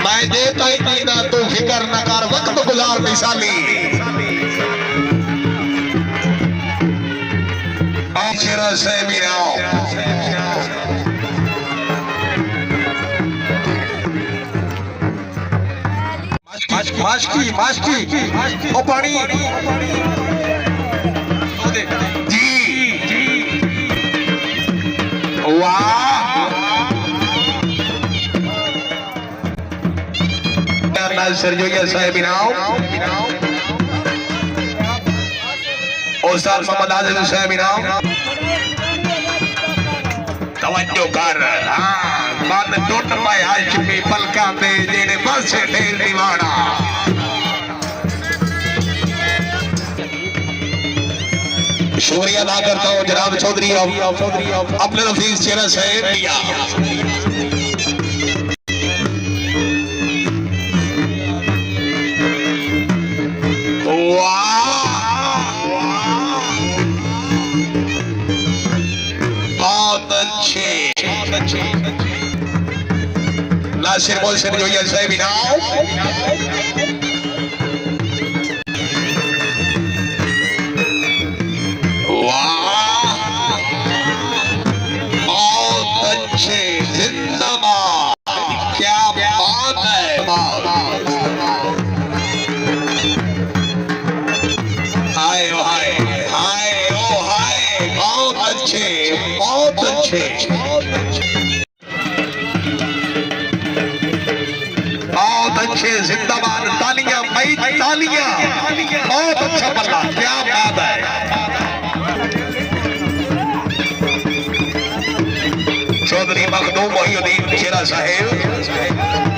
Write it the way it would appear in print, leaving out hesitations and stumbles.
मैं देता ही दीना तू फिकर न कर वक्त गुजार मिसाली आखिर से मिलाओ मास्की ओ पानी जी वाह सरजोया साहब इनाम उस्ताद मोहम्मद आदिल साहब इनाम तवज्जो कर हां बात टूट पाए हाशमी पलका दे जेने बस ढेर दीवाना शुक्रिया अदा करता हूं जनाब चौधरी अपने रफीक चेहरा साहब दिया नासिर मोहसिन जोया साहब इनाम वाह बहुत अच्छे जिंदाबाद क्या बात है हाय हाय हाय ओ हाय बहुत अच्छे बहुत अच्छे अच्छे जिंदाबाद तालियां भाई तालियां बहुत अच्छा बल्ला क्या बात है चौधरी मखदूम मोहिउद्दीन चेहरा साहेब